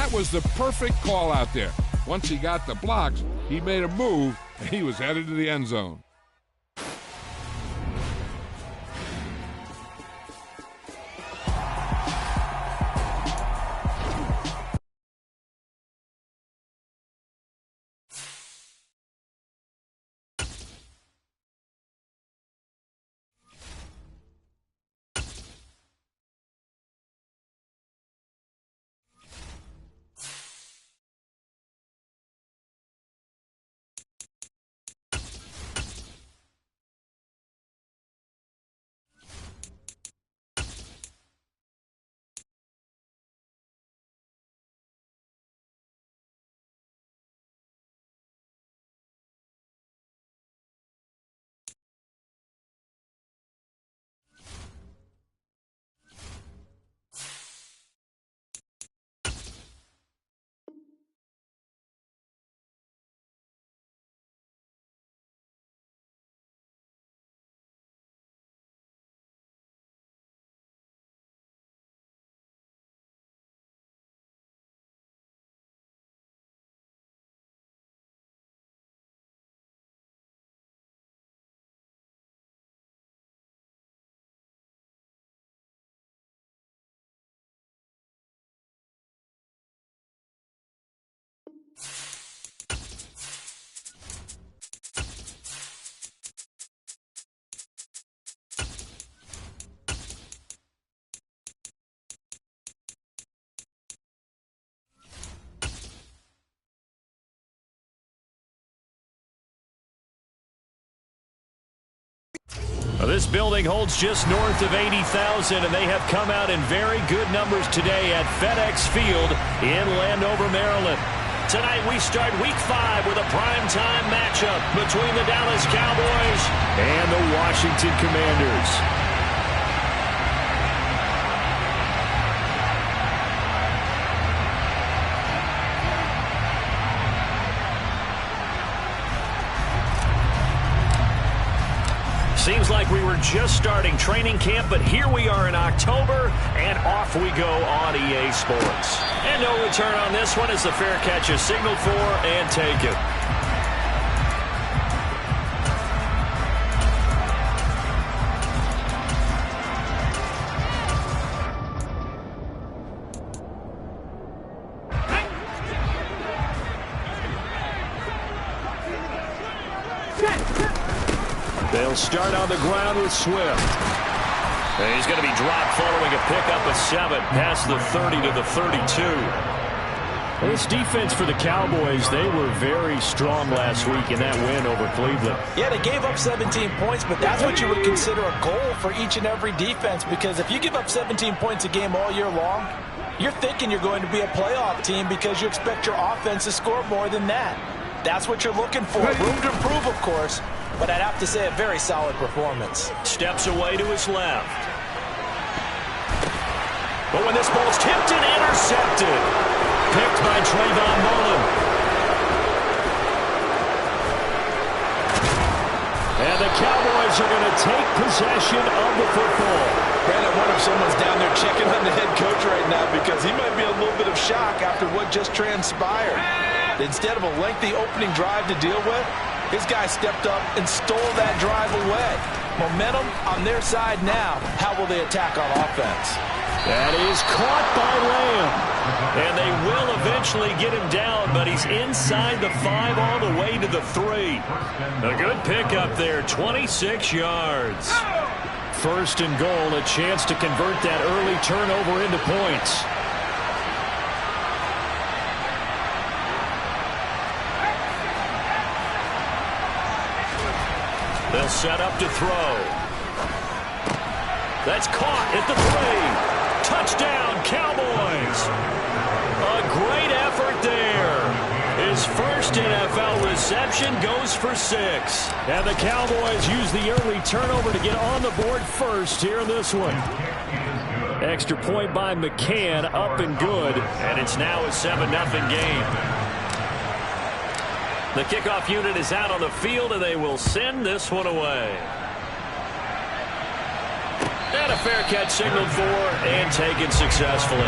That was the perfect call out there. Once he got the blocks, he made a move, and he was headed to the end zone. This building holds just north of 80,000, and they have come out in very good numbers today at FedEx Field in Landover, Maryland. Tonight we start Week 5 with a primetime matchup between the Dallas Cowboys and the Washington Commanders. Seems like we were just starting training camp, but here we are in October, and off we go on EA Sports. And no return on this one as the fair catch is signaled for and taken. They'll start on the ground with Swift. And he's going to be dropped following a pickup of 7 past the 30 to the 32. This defense for the Cowboys, they were very strong last week in that win over Cleveland. Yeah, they gave up 17 points, but that's what you would consider a goal for each and every defense, because if you give up 17 points a game all year long, you're thinking you're going to be a playoff team because you expect your offense to score more than that. That's what you're looking for. Room to improve, of course, but I'd have to say a very solid performance. Steps away to his left. But when this ball's tipped and intercepted, picked by Trayvon Mullen. And the Cowboys are going to take possession of the football. Brandon, I wonder if someone's down there checking on the head coach right now, because he might be a little bit of shock after what just transpired. Instead of a lengthy opening drive to deal with, his guy stepped up and stole that drive away. Momentum on their side now. How will they attack on offense? That is caught by Lamb. And they will eventually get him down, but he's inside the 5 all the way to the 3. A good pickup there, 26 yards. First and goal, a chance to convert that early turnover into points. They'll set up to throw. That's caught at the 3. Touchdown, Cowboys. A great effort there. His first NFL reception goes for 6. And the Cowboys use the early turnover to get on the board first here in this one. Extra point by McCann, up and good. And it's now a 7-0 game. The kickoff unit is out on the field, and they will send this one away. And a fair catch signaled for and taken successfully.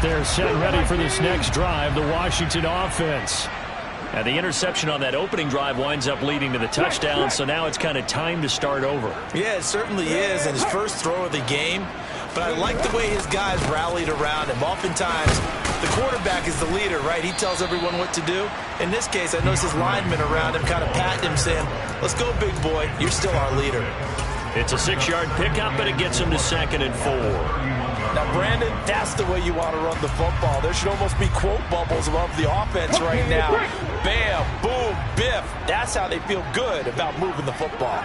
They're set ready for this next drive, the Washington offense. And the interception on that opening drive winds up leading to the touchdown, so now it's kind of time to start over. Yeah, it certainly is, and his first throw of the game. But I like the way his guys rallied around him. Oftentimes, the quarterback is the leader, right? He tells everyone what to do. In this case, I noticed his linemen around him kind of patting him, saying, let's go, big boy. You're still our leader. It's a 6-yard pickup, and it gets him to 2nd and 4. Now, Brandon, that's the way you want to run the football. There should almost be quote bubbles above the offense right now. Bam, boom, biff. That's how they feel good about moving the football.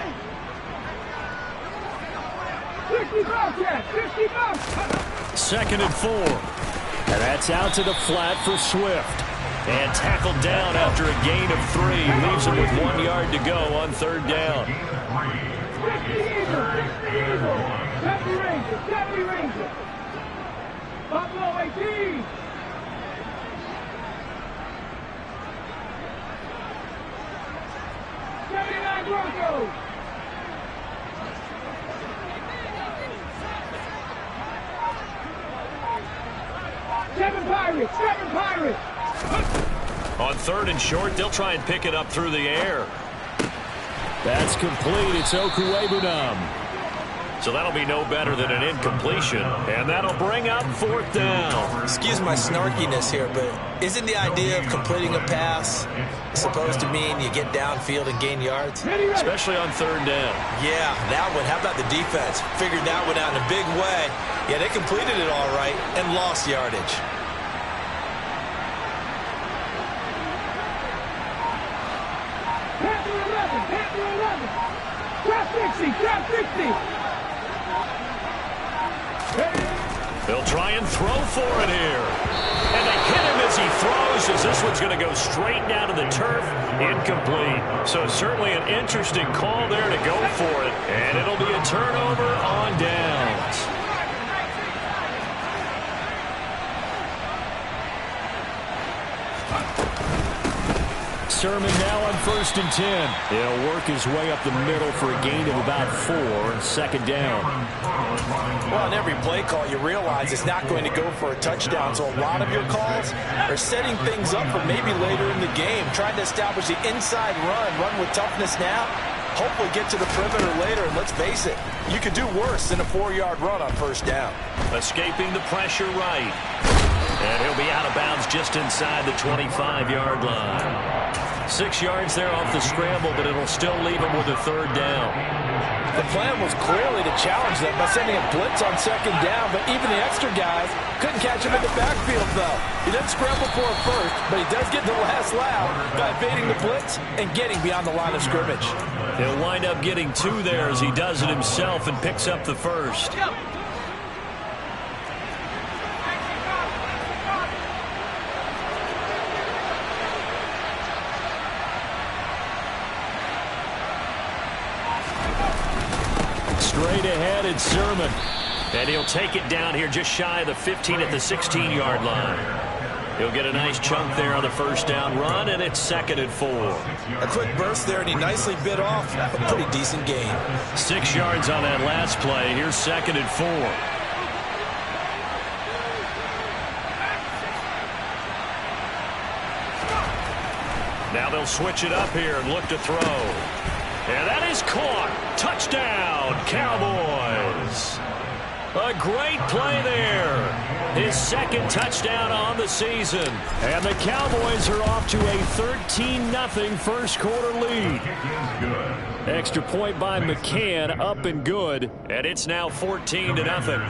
2nd and 4. And that's out to the flat for Swift. And tackled down after a gain of 3. Leaves him with 1 yard to go on 3rd down. Buffalo 18. Broncos. 7 Pirates. On 3rd and short, they'll try and pick it up through the air. That's complete. It's Okuwebunam. So that'll be no better than an incompletion. And that'll bring up 4th down. Excuse my snarkiness here, but isn't the idea of completing a pass supposed to mean you get downfield and gain yards? Especially on 3rd down. Yeah, that one. How about the defense? Figured that one out in a big way. Yeah, they completed it all right and lost yardage. Trap 60. They'll try and throw for it here. And they hit him as he throws, as this one's going to go straight down to the turf. Incomplete. So certainly an interesting call there to go for it. And it'll be a turnover on downs. Sermon now on 1st and 10. He'll work his way up the middle for a gain of about 4. 2nd down. Well, on every play call, you realize it's not going to go for a touchdown. So a lot of your calls are setting things up for maybe later in the game, trying to establish the inside run with toughness now. Hopefully get to the perimeter later, and let's face it, you could do worse than a 4-yard run on 1st down. Escaping the pressure right. And he'll be out of bounds just inside the 25-yard line. 6 yards there off the scramble, but it'll still leave him with a 3rd down. The plan was clearly to challenge them by sending a blitz on 2nd down, but even the extra guys couldn't catch him in the backfield, though. He doesn't scramble for it first, but he does get the last laugh by evading the blitz and getting beyond the line of scrimmage. He'll wind up getting 2 there as he does it himself and picks up the 1st. Straight ahead, it's Sermon. And he'll take it down here just shy of the 15 at the 16-yard line. He'll get a nice chunk there on the 1st down run, and it's 2nd and 4. A quick burst there, and he nicely bit off a pretty decent gain. 6 yards on that last play. Here's 2nd and 4. Now they'll switch it up here and look to throw. And that is caught. Touchdown, Cowboys. A great play there. His 2nd touchdown on the season. And the Cowboys are off to a 13-0 first quarter lead. Extra point by McCann, up and good. And it's now 14-0.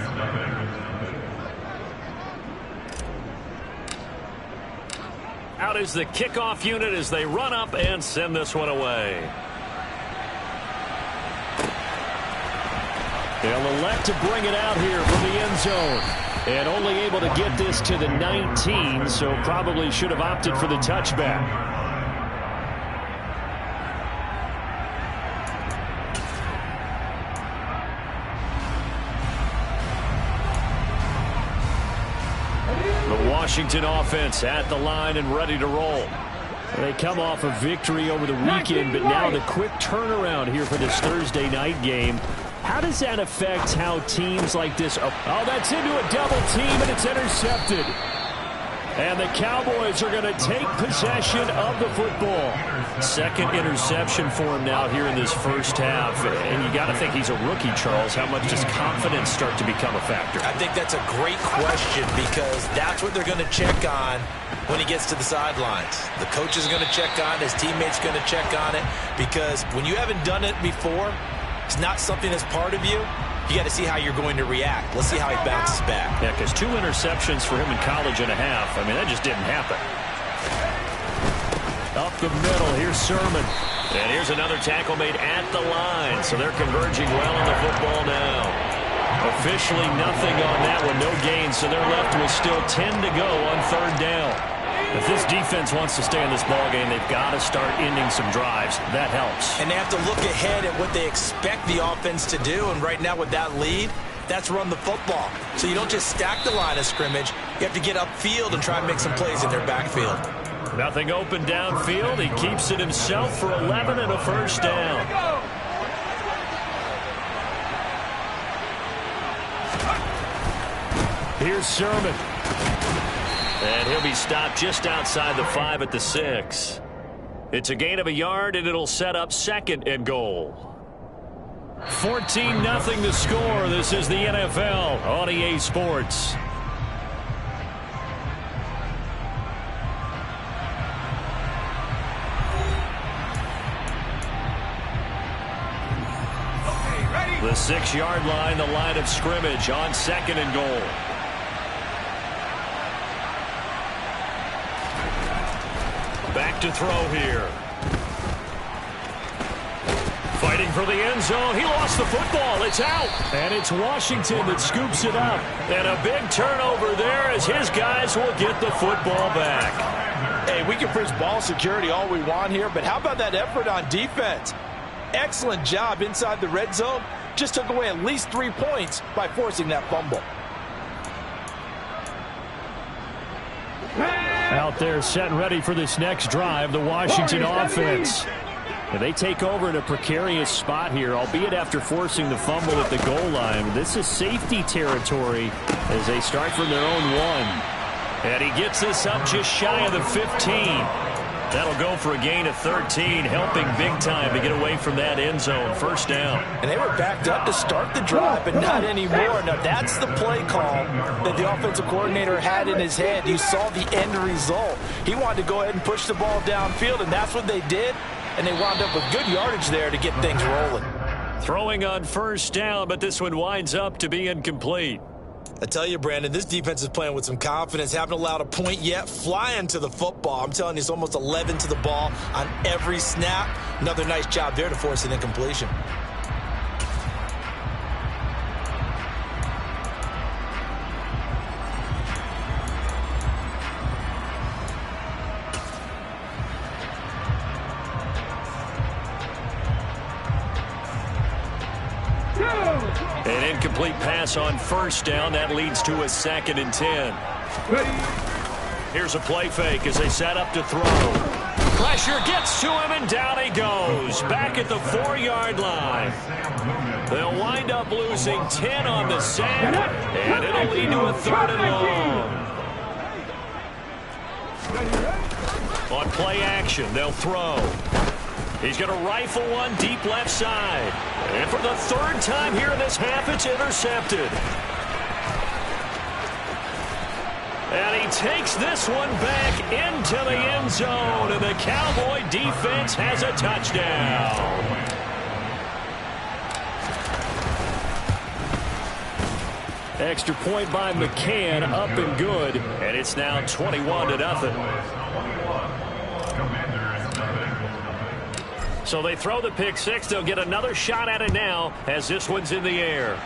Out is the kickoff unit as they run up and send this one away. They'll elect to bring it out here from the end zone. And only able to get this to the 19, so probably should have opted for the touchback. The Washington offense at the line and ready to roll. They come off a victory over the weekend, but now the quick turnaround here for this Thursday night game. How does that affect how teams like this... Oh, that's into a double team, and it's intercepted. And the Cowboys are going to take possession of the football. Second interception for him now here in this first half. And you got to think he's a rookie, Charles. How much does confidence start to become a factor? I think that's a great question because that's what they're going to check on when he gets to the sidelines. The coach is going to check on it. His teammates going to check on it because when you haven't done it before, it's not something that's part of you. You got to see how you're going to react. Let's see how he bounces back. Yeah, because 2 interceptions for him in college and a half. I mean, that just didn't happen. Up the middle, here's Sermon. And here's another tackle made at the line. So they're converging well on the football now. Officially nothing on that one, no gain. So they're left with still 10 to go on third down. If this defense wants to stay in this ballgame, they've got to start ending some drives. That helps. And they have to look ahead at what they expect the offense to do. And right now with that lead, that's run the football. So you don't just stack the line of scrimmage. You have to get upfield and try and make some plays in their backfield. Nothing open downfield. He keeps it himself for 11 and a first down. Here's Sermon. And he'll be stopped just outside the 5 at the 6. It's a gain of a yard, and it'll set up 2nd and goal. 14-0 the score. This is the NFL on EA Sports. The 6-yard line, the line of scrimmage on 2nd and goal. Back to throw here. Fighting for the end zone. He lost the football. It's out. And it's Washington that scoops it up. And a big turnover there as his guys will get the football back. Hey, we can preach ball security all we want here, but how about that effort on defense? Excellent job inside the red zone. Just took away at least 3 points by forcing that fumble. Out there set and ready for this next drive, the Washington offense. And they take over in a precarious spot here, albeit after forcing the fumble at the goal line. This is safety territory as they start from their own 1. And he gets this up just shy of the 15. That'll go for a gain of 13, helping big time to get away from that end zone. First down. And they were backed up to start the drive, but not anymore. Now, that's the play call that the offensive coordinator had in his head. You saw the end result. He wanted to go ahead and push the ball downfield, and that's what they did. And they wound up with good yardage there to get things rolling. Throwing on first down, but this one winds up to be incomplete. I tell you, Brandon, this defense is playing with some confidence. Haven't allowed a point yet. Flying to the football. I'm telling you, it's almost 11 to the ball on every snap. Another nice job there to force an incompletion. An incomplete pass on first down. That leads to a 2nd and 10. Here's a play fake as they set up to throw. Pressure gets to him, and down he goes. Back at the 4-yard line. They'll wind up losing 10 on the sack, and it'll lead to a 3rd and long. On play action, they'll throw. He's going to rifle one deep left side. And for the 3rd time here in this half, it's intercepted. And he takes this one back into the end zone. And the Cowboy defense has a touchdown. Extra point by McCann, up and good. And it's now 21-0. So they throw the pick 6. They'll get another shot at it now as this one's in the air.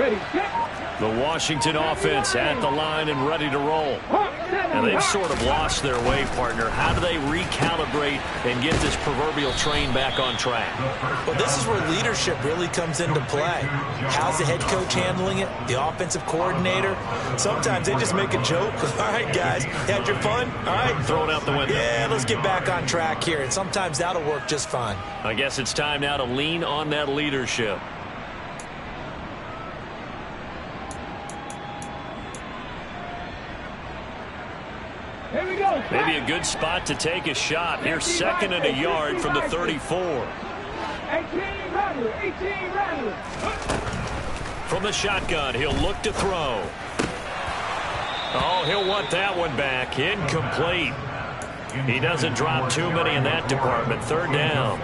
Ready, set. The Washington offense at the line and ready to roll. And they've sort of lost their way, partner. How do they recalibrate and get this proverbial train back on track? Well, this is where leadership really comes into play. How's the head coach handling it? The offensive coordinator? Sometimes they just make a joke. All right, guys, had your fun? All right. Throw it out the window. Yeah, let's get back on track here. And sometimes that'll work just fine. I guess it's time now to lean on that leadership. Here we go. Maybe a good spot to take a shot. Here's second and a yard from the 34. 18 Rattler, 18 Rattler. From the shotgun, he'll look to throw. Oh, he'll want that one back. Incomplete. He doesn't drop too many in that department. Third down.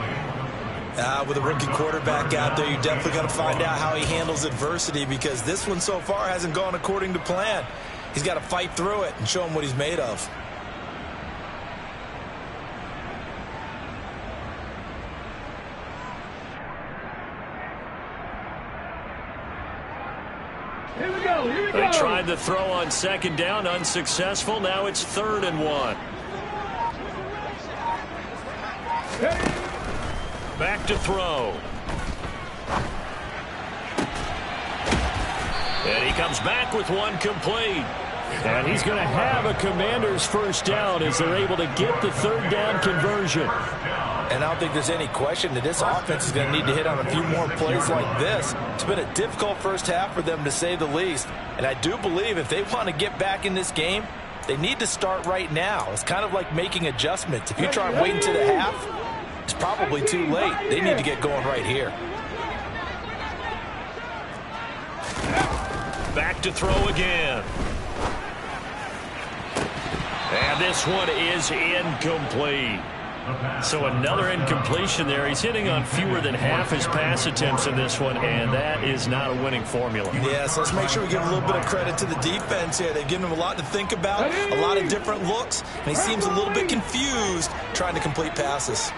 With a rookie quarterback out there, you're definitely going to find out how he handles adversity, because this one so far hasn't gone according to plan. He's got to fight through it and show him what he's made of. Here we go. Here we go. They tried the throw on second down, unsuccessful. Now it's 3rd and 1. Back to throw. And he comes back with one complete. And he's going to have a Commander's first down as they're able to get the 3rd down conversion. And I don't think there's any question that this offense is going to need to hit on a few more plays like this. It's been a difficult first half for them, to say the least. And I do believe if they want to get back in this game, they need to start right now. It's kind of like making adjustments. If you try and wait until the half, it's probably too late. They need to get going right here. Back to throw again. And this one is incomplete. So another incompletion there. He's hitting on fewer than half his pass attempts in this one, and that is not a winning formula. Yeah, so let's make sure we give a little bit of credit to the defense here. They've given him a lot to think about, a lot of different looks, and he seems a little bit confused trying to complete passes.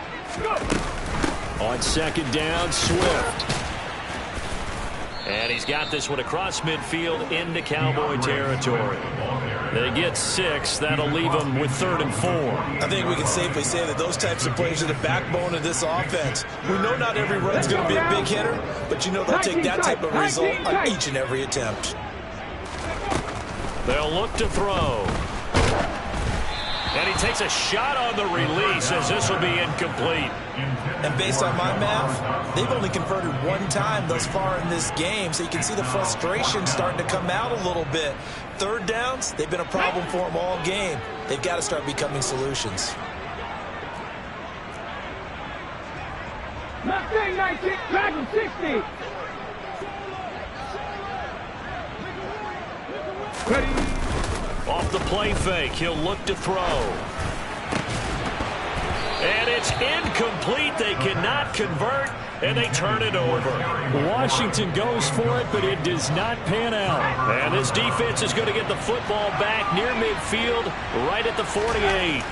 On second down, Swift. And he's got this one across midfield into Cowboy territory. They get 6. That'll leave them with 3rd and 4. I think we can safely say that those types of plays are the backbone of this offense. We know not every run's going to be a big hitter, but you know they'll take that type of result on each and every attempt. They'll look to throw. And he takes a shot on the release as this will be incomplete. And based on my math, they've only converted one time thus far in this game, so you can see the frustration starting to come out a little bit. 3rd downs, they've been a problem for them all game. They've got to start becoming solutions. Mustang 19, Dragon 60. Ready. Off the play fake, he'll look to throw. And it's incomplete. They cannot convert, and they turn it over. Washington goes for it, but it does not pan out. And this defense is going to get the football back near midfield, right at the 48.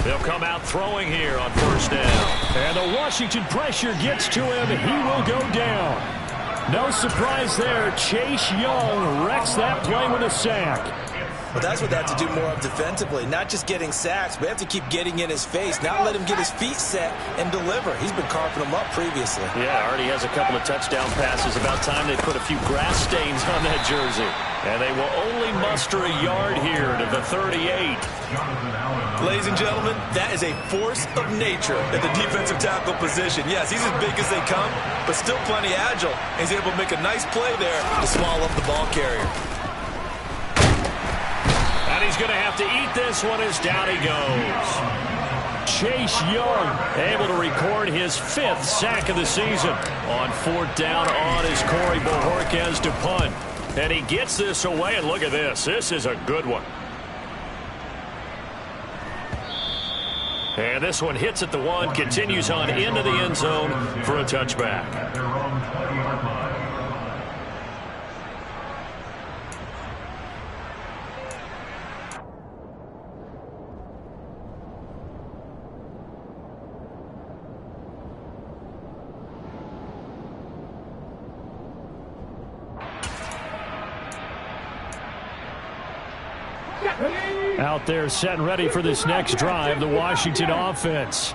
They'll come out throwing here on 1st down. And the Washington pressure gets to him. He will go down. No surprise there. Chase Young wrecks that play with a sack. But that's what they have to do more of defensively, not just getting sacks, but have to keep getting in his face, not let him get his feet set and deliver. He's been carving them up previously. Yeah, already has a couple of touchdown passes. About time they put a few grass stains on that jersey. And they will only muster a yard here to the 38. Ladies and gentlemen, that is a force of nature at the defensive tackle position. Yes, he's as big as they come, but still plenty agile. He's able to make a nice play there to swallow up the ball carrier. And he's going to have to eat this one as down he goes. Chase Young able to record his 5th sack of the season. On 4th down on is Corey Bojorquez to punt. And he gets this away, and look at this. This is a good one. And this one hits at the 1, continues on into the end zone for a touchback. Out there set and ready for this next drive, the Washington offense.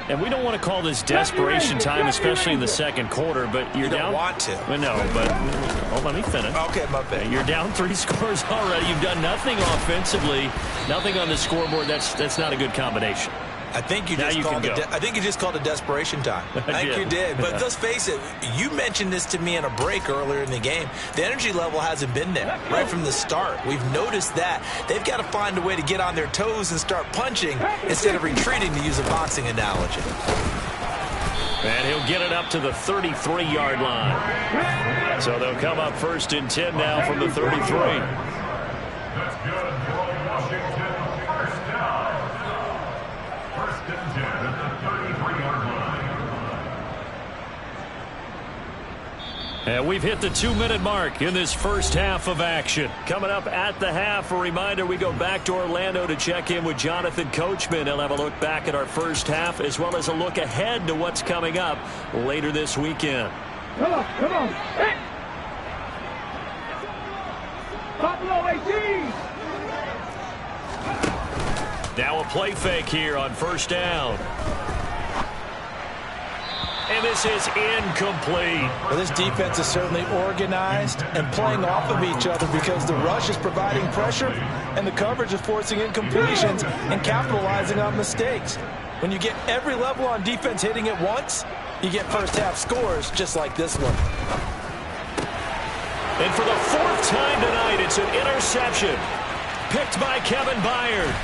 And we don't want to call this desperation time, especially in the second quarter, but you're down. You don't want to. Well, no, but let me finish. Okay, my bad. You're down 3 scores already. You've done nothing offensively, nothing on the scoreboard. That's not a good combination. I think you just called it desperation time. I think you did. But let's face it, you mentioned this to me in a break earlier in the game. The energy level hasn't been there right from the start. We've noticed that. They've got to find a way to get on their toes and start punching instead of retreating, to use a boxing analogy. And he'll get it up to the 33-yard line. So they'll come up 1st and 10 now from the 33. And we've hit the 2-minute mark in this first half of action. Coming up at the half, a reminder, we go back to Orlando to check in with Jonathan Coachman. He'll have a look back at our first half as well as a look ahead to what's coming up later this weekend. Come on. Hey. Buffalo 18. Now a play fake here on 1st down. And this is incomplete. Well, this defense is certainly organized and playing off of each other because the rush is providing pressure and the coverage is forcing incompletions and capitalizing on mistakes. When you get every level on defense hitting at once, you get first half scores just like this one. And for the 4th time tonight, it's an interception picked by Kevin Byard.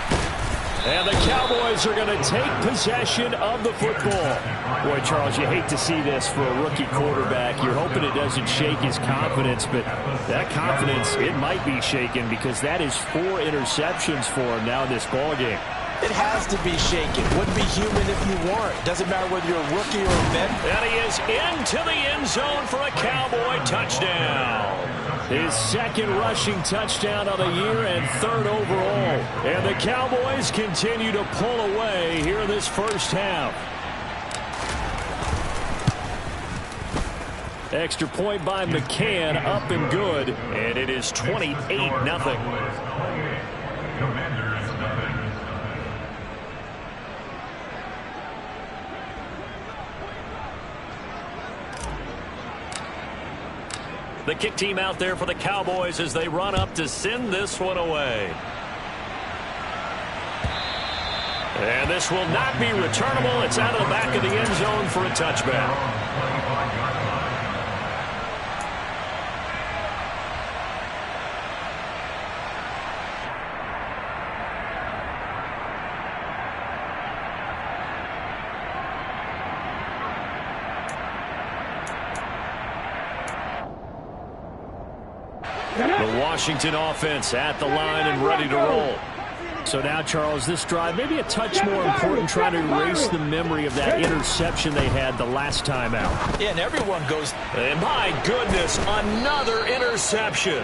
And the Cowboys are going to take possession of the football. Boy, Charles, you hate to see this for a rookie quarterback. You're hoping it doesn't shake his confidence, but that confidence, it might be shaken because that is 4 interceptions for him now in this ballgame. It has to be shaken. Wouldn't be human if you weren't. Doesn't matter whether you're a rookie or a vet. And he is into the end zone for a Cowboy touchdown. His 2nd rushing touchdown of the year and 3rd overall. And the Cowboys continue to pull away here in this first half. Extra point by McCann, up and good. And it is 28-0. The kick team out there for the Cowboys as they run up to send this one away. And this will not be returnable. It's out of the back of the end zone for a touchback. The Washington offense at the line and ready to roll. So now, Charles, this drive maybe a touch more important, trying to erase the memory of that interception they had the last time out. Yeah, and everyone goes. And my goodness, another interception.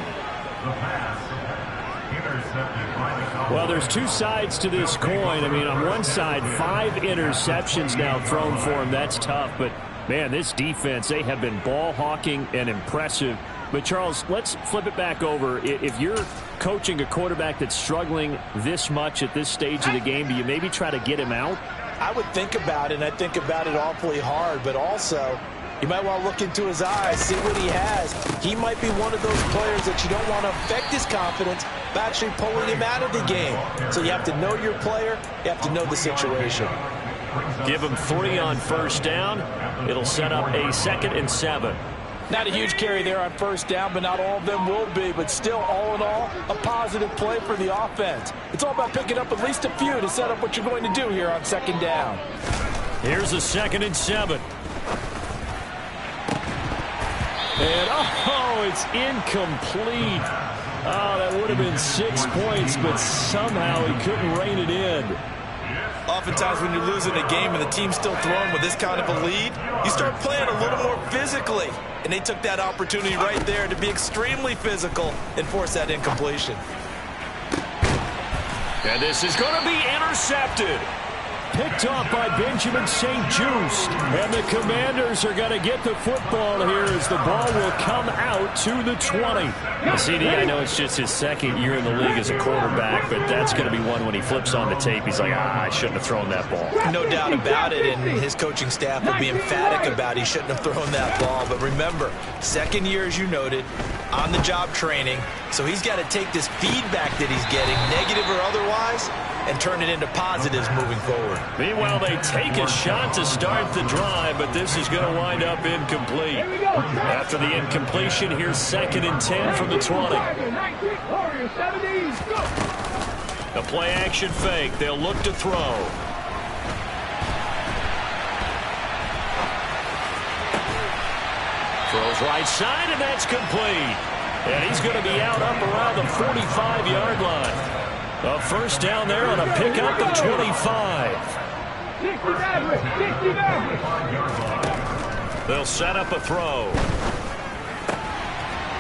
Well, there's 2 sides to this coin. I mean, on one side, 5 interceptions now thrown for him. That's tough. But, man, this defense, they have been ball hawking and impressive. But, Charles, let's flip it back over. If you're coaching a quarterback that's struggling this much at this stage of the game, do you maybe try to get him out? I would think about it, and I think about it awfully hard. But also, you might want to look into his eyes, see what he has. He might be one of those players that you don't want to affect his confidence by actually pulling him out of the game. So you have to know your player. You have to know the situation. Give him 3 on 1st down. It'll set up a 2nd and 7. Not a huge carry there on 1st down, but not all of them will be. But still, all in all, a positive play for the offense. It's all about picking up at least a few to set up what you're going to do here on 2nd down. Here's a 2nd and 7. And, it's incomplete. Oh, that would have been 6 points, but somehow he couldn't rein it in. Oftentimes when you're losing a game and the team's still throwing with this kind of a lead, you start playing a little more physically. And they took that opportunity right there to be extremely physical and force that incompletion. And this is going to be intercepted. Picked off by Benjamin St. Just. And the Commanders are going to get the football here as the ball will come out to the 20. CD, I know it's just his second year in the league as a quarterback, but that's going to be one when he flips on the tape. He's like, I shouldn't have thrown that ball. No doubt about it, and his coaching staff will be emphatic about he shouldn't have thrown that ball. But remember, second year, as you noted, on-the-job training, so he's got to take this feedback that he's getting, negative or otherwise, and turn it into positives moving forward. Meanwhile, they take a shot to start the drive, but this is going to wind up incomplete. After the incompletion, here's 2nd and 10 from the 20. The play-action fake. They'll look to throw. Throws right side, and that's complete. And he's going to be out up around the 45-yard line. A first down there on a pickup of 25. They'll set up a throw.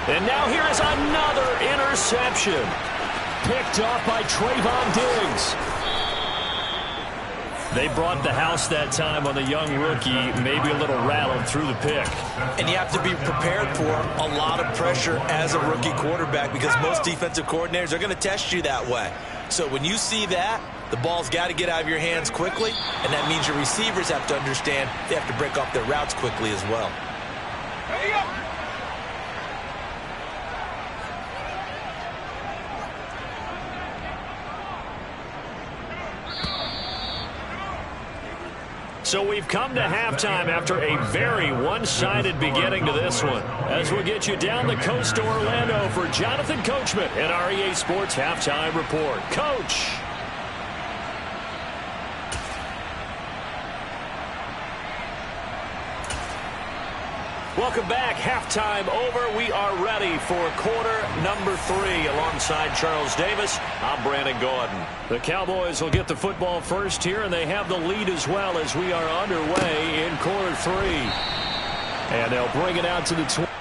And now here is another interception. Picked off by Trayvon Diggs. They brought the house that time on the young rookie, maybe a little rattled through the pick. And you have to be prepared for a lot of pressure as a rookie quarterback because most defensive coordinators are going to test you that way. So when you see that, the ball's got to get out of your hands quickly, and that means your receivers have to understand they have to break off their routes quickly as well. Ready up. So we've come to halftime after a very one-sided beginning to this one. As we'll get you down the coast to Orlando for Jonathan Coachman at our EA Sports Halftime Report. Coach! Welcome back. Halftime over. We are ready for quarter number 3. Alongside Charles Davis, I'm Brandon Gordon. The Cowboys will get the football first here, and they have the lead as well as we are underway in quarter 3. And they'll bring it out to the 20.